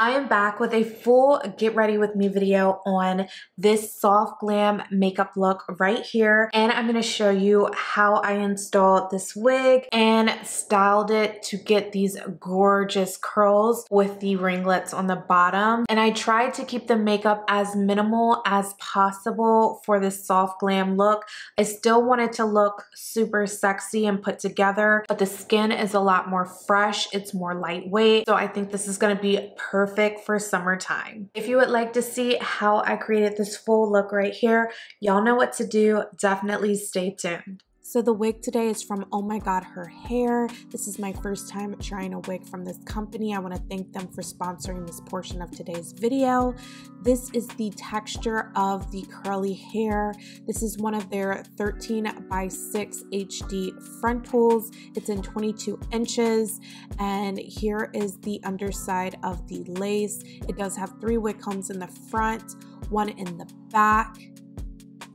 I am back with a full get ready with me video on this soft glam makeup look right here, and I'm going to show you how I installed this wig and styled it to get these gorgeous curls with the ringlets on the bottom. And I tried to keep the makeup as minimal as possible for this soft glam look. I still wanted to look super sexy and put together, but the skin is a lot more fresh, it's more lightweight, so I think this is going to be perfect for summertime. If you would like to see how I created this full look right here, y'all know what to do. Definitely stay tuned. So the wig today is from OMGHerHair. This is my first time trying a wig from this company. I want to thank them for sponsoring this portion of today's video. This is the texture of the curly hair. This is one of their 13x6 HD frontals. It's in 22 inches, and here is the underside of the lace. It does have 3 wig combs in the front, 1 in the back,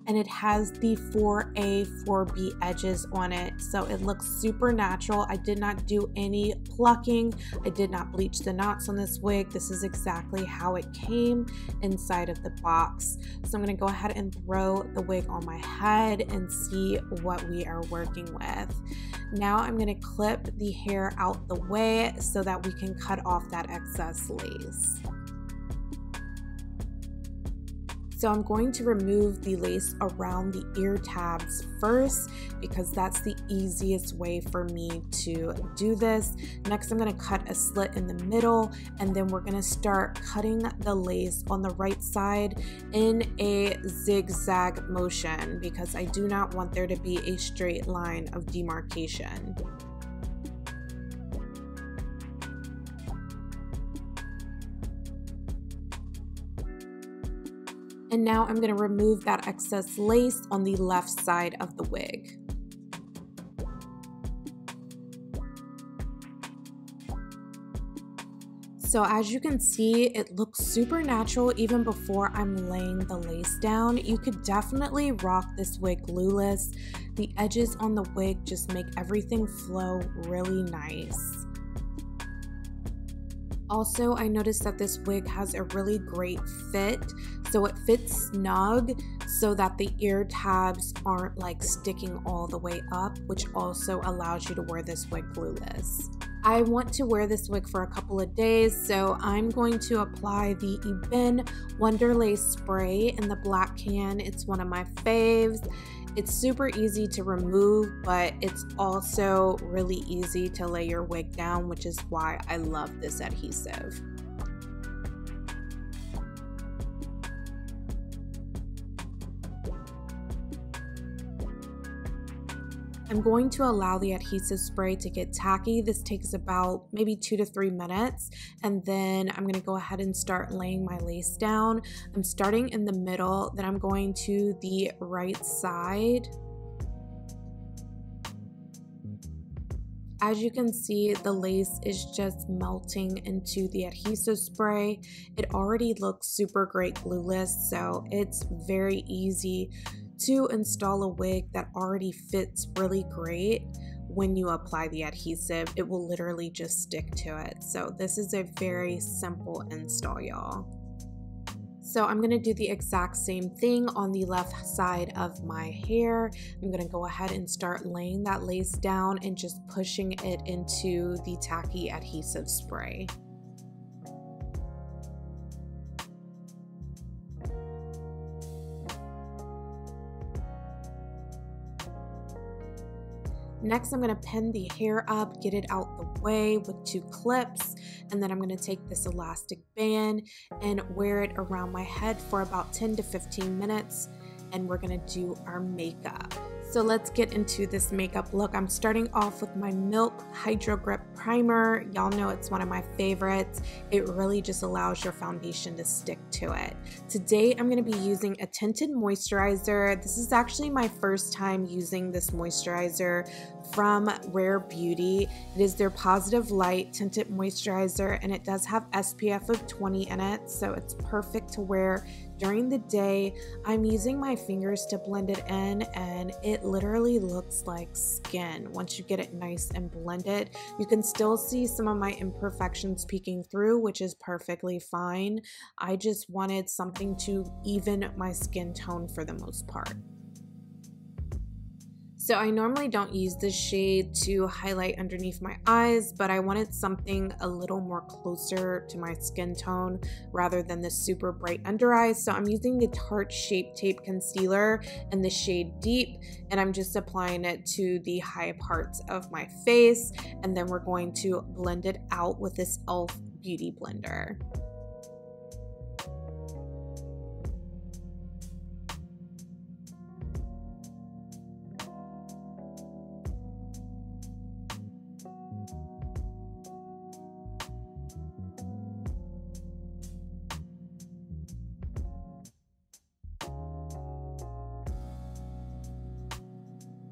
and it has the 4A, 4B edges on it. So it looks super natural. I did not do any plucking. I did not bleach the knots on this wig. This is exactly how it came inside of the box. So I'm gonna go ahead and throw the wig on my head and see what we are working with. Now I'm gonna clip the hair out the way so that we can cut off that excess lace. So I'm going to remove the lace around the ear tabs first because that's the easiest way for me to do this. Next, I'm going to cut a slit in the middle, and then we're going to start cutting the lace on the right side in a zigzag motion because I do not want there to be a straight line of demarcation. And now I'm going to remove that excess lace on the left side of the wig. So as you can see, it looks super natural even before I'm laying the lace down. You could definitely rock this wig glueless. The edges on the wig just make everything flow really nice. Also, I noticed that this wig has a really great fit, so it fits snug so that the ear tabs aren't like sticking all the way up, which also allows you to wear this wig glueless. I want to wear this wig for a couple of days, so I'm going to apply the 𝐒𝐵 Wonder Lace Spray in the black can. It's one of my faves. It's super easy to remove, but it's also really easy to lay your wig down, which is why I love this adhesive. I'm going to allow the adhesive spray to get tacky. This takes about maybe 2 to 3 minutes, and then I'm going to go ahead and start laying my lace down. I'm starting in the middle, then I'm going to the right side. As you can see, the lace is just melting into the adhesive spray. It already looks super great glueless, so it's very easy to install a wig that already fits really great. When you apply the adhesive, it will literally just stick to it. So this is a very simple install, y'all. So I'm going to do the exact same thing on the left side of my hair. I'm going to go ahead and start laying that lace down and just pushing it into the tacky adhesive spray. Next, I'm going to pin the hair up, get it out the way with 2 clips, and then I'm going to take this elastic band and wear it around my head for about 10 to 15 minutes, and we're going to do our makeup. So let's get into this makeup look. I'm starting off with my Milk Hydro Grip Primer. Y'all know it's one of my favorites. It really just allows your foundation to stick to it. Today, I'm gonna be using a tinted moisturizer. This is actually my first time using this moisturizer from Rare Beauty. It is their Positive Light Tinted Moisturizer, and it does have SPF of 20 in it, so it's perfect to wear during the day. I'm using my fingers to blend it in, and it literally looks like skin once you get it nice and blended. You can still see some of my imperfections peeking through, which is perfectly fine. I just wanted something to even my skin tone for the most part. So I normally don't use this shade to highlight underneath my eyes, but I wanted something a little more closer to my skin tone rather than the super bright under eyes. So I'm using the Tarte Shape Tape Concealer in the shade Deep, and I'm just applying it to the high parts of my face, and then we're going to blend it out with this e.l.f. Beauty Blender.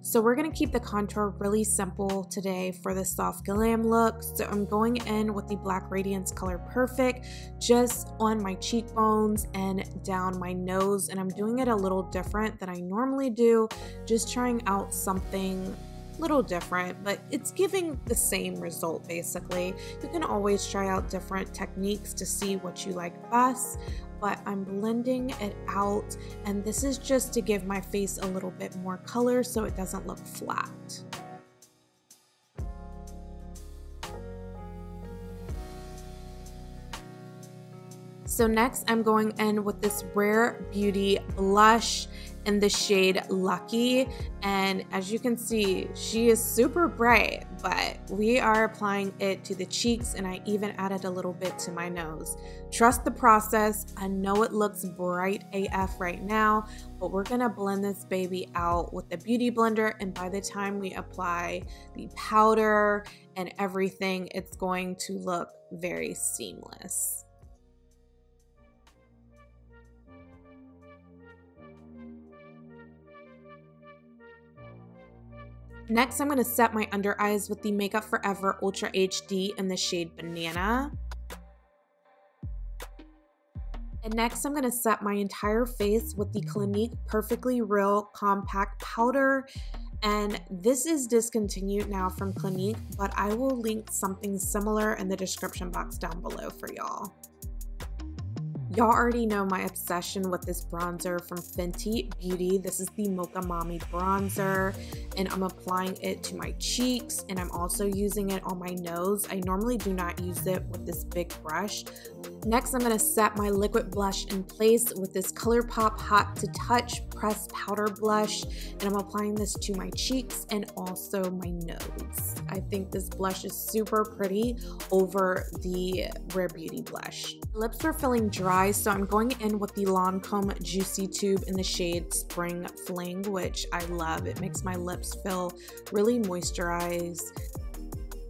So we're going to keep the contour really simple today for the soft glam look. So I'm going in with the Black Radiance Color Perfect just on my cheekbones and down my nose, and I'm doing it a little different than I normally do, just trying out something little different, but it's giving the same result basically. You can always try out different techniques to see what you like best, but I'm blending it out, and this is just to give my face a little bit more color so it doesn't look flat. So next I'm going in with this Rare Beauty blush in the shade Lucky, and as you can see, she is super bright, but we are applying it to the cheeks, and I even added a little bit to my nose. Trust the process. I know it looks bright AF right now, but we're gonna blend this baby out with the Beauty Blender, and by the time we apply the powder and everything, it's going to look very seamless. Next, I'm going to set my under eyes with the Makeup Forever Ultra HD in the shade Banana. And next, I'm going to set my entire face with the Clinique Perfectly Real Compact Powder. And this is discontinued now from Clinique, but I will link something similar in the description box down below for y'all. Y'all already know my obsession with this bronzer from Fenty Beauty. This is the Mocha Mommy bronzer, and I'm applying it to my cheeks, and I'm also using it on my nose. I normally do not use it with this big brush. Next, I'm going to set my liquid blush in place with this Colourpop Hot to Touch Pressed Powder Blush, and I'm applying this to my cheeks and also my nose. I think this blush is super pretty over the Rare Beauty blush. Lips are feeling dry, so I'm going in with the Lancome Juicy Tube in the shade Spring Fling, which I love. It makes my lips feel really moisturized.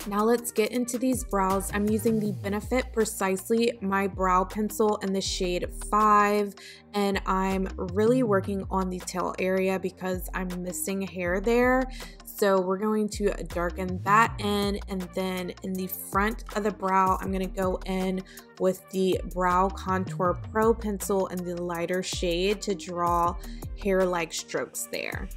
Now let's get into these brows. I'm using the Benefit Precisely My Brow Pencil in the shade 5, and I'm really working on the tail area because I'm missing hair there. So we're going to darken that in, and then in the front of the brow, I'm gonna go in with the Brow Contour Pro Pencil in the lighter shade to draw hair-like strokes there.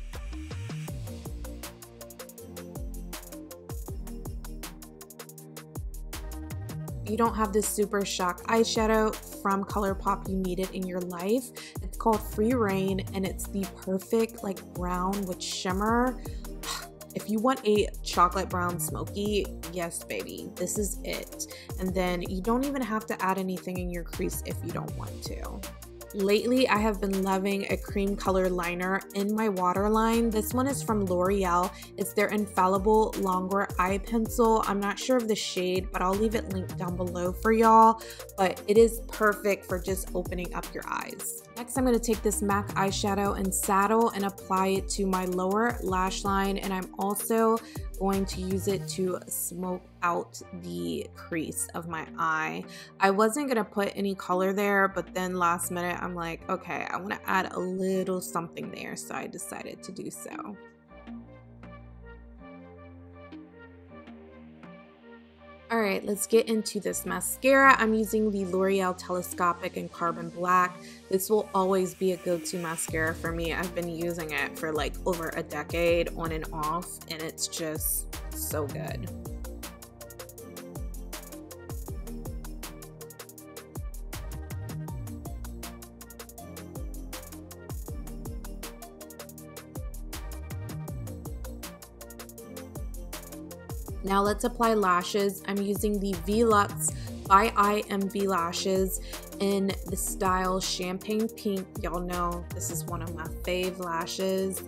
You don't have this super shock eyeshadow from Colourpop, you need it in your life. It's called Free Reign, and it's the perfect like brown with shimmer. If you want a chocolate brown smoky, yes baby, this is it. And then you don't even have to add anything in your crease if you don't want to. Lately, I have been loving a cream color liner in my waterline. This one is from L'Oreal. It's their Infallible Longwear Eye Pencil. I'm not sure of the shade, but I'll leave it linked down below for y'all. But it is perfect for just opening up your eyes. Next, I'm going to take this MAC eyeshadow in Saddle and apply it to my lower lash line. And I'm also going to use it to smoke out the crease of my eye. I wasn't going to put any color there, but then last minute I'm like, okay, I want to add a little something there, so I decided to do so. All right, let's get into this mascara. I'm using the L'Oreal Telescopic in Carbon Black. This will always be a go-to mascara for me. I've been using it for like over a decade on and off, and it's just so good. Now let's apply lashes. I'm using the Velux by IMV lashes in the style Champagne Pink. Y'all know this is one of my fave lashes.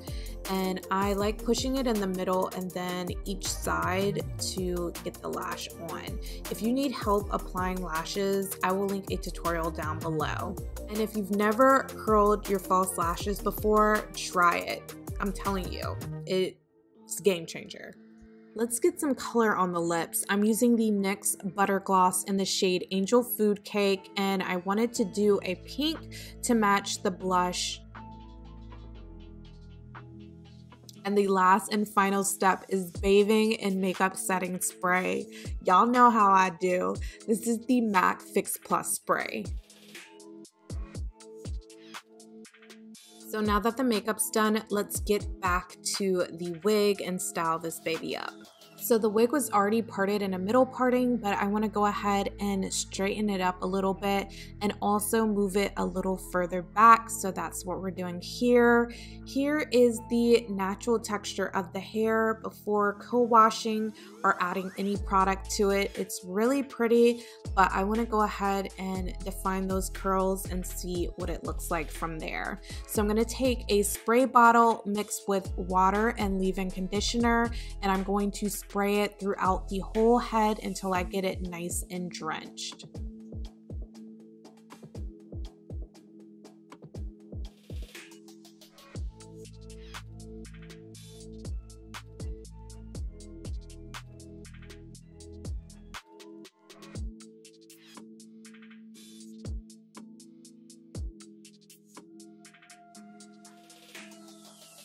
And I like pushing it in the middle and then each side to get the lash on. If you need help applying lashes, I will link a tutorial down below. And if you've never curled your false lashes before, try it. I'm telling you, it's a game changer. Let's get some color on the lips. I'm using the NYX Butter Gloss in the shade Angel Food Cake, and I wanted to do a pink to match the blush. And the last and final step is bathing in makeup setting spray. Y'all know how I do. This is the MAC Fix Plus spray. So now that the makeup's done, let's get back to the wig and style this baby up. So the wig was already parted in a middle parting, but I want to go ahead and straighten it up a little bit and also move it a little further back. So that's what we're doing here. Here is the natural texture of the hair before co-washing or adding any product to it. It's really pretty, but I want to go ahead and define those curls and see what it looks like from there. So I'm going to take a spray bottle mixed with water and leave-in conditioner, and I'm going to spray it throughout the whole head until I get it nice and drenched.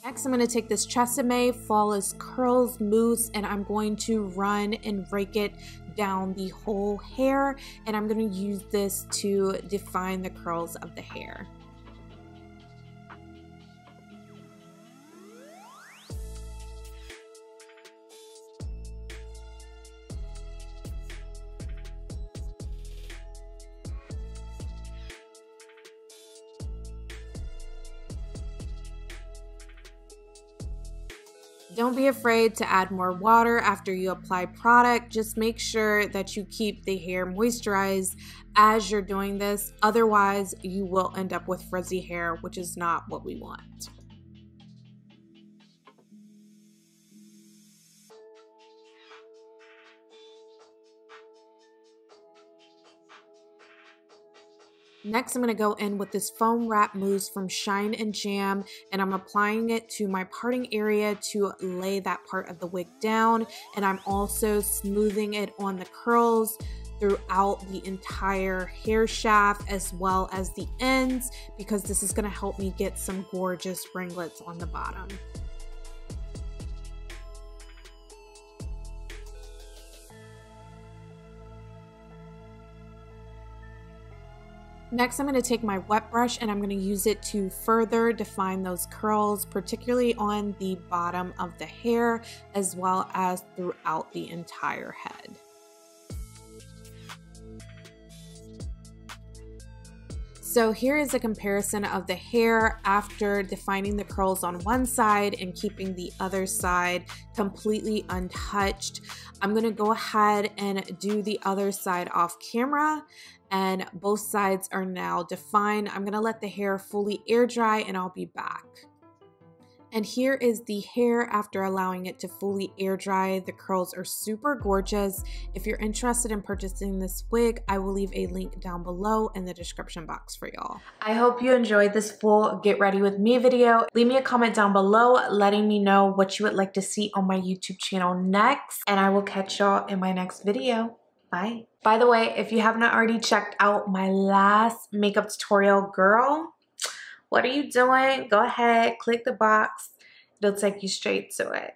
Next, I'm going to take this Tresemme Flawless Curls Mousse and I'm going to run and rake it down the whole hair, and I'm going to use this to define the curls of the hair. Don't be afraid to add more water after you apply product. Just make sure that you keep the hair moisturized as you're doing this. Otherwise, you will end up with frizzy hair, which is not what we want. Next, I'm going to go in with this foam wrap mousse from Shine and Jam, and I'm applying it to my parting area to lay that part of the wig down, and I'm also smoothing it on the curls throughout the entire hair shaft as well as the ends, because this is going to help me get some gorgeous ringlets on the bottom. Next, I'm going to take my wet brush and I'm going to use it to further define those curls, particularly on the bottom of the hair as well as throughout the entire head. So here is a comparison of the hair after defining the curls on one side and keeping the other side completely untouched. I'm going to go ahead and do the other side off camera, and both sides are now defined. I'm going to let the hair fully air dry and I'll be back. And here is the hair after allowing it to fully air dry. The curls are super gorgeous. If you're interested in purchasing this wig, I will leave a link down below in the description box for y'all. I hope you enjoyed this full get ready with me video. Leave me a comment down below letting me know what you would like to see on my YouTube channel next, and I will catch y'all in my next video. Bye. By the way, if you have not already checked out my last makeup tutorial, girl, what are you doing? Go ahead, click the box. It'll take you straight to it.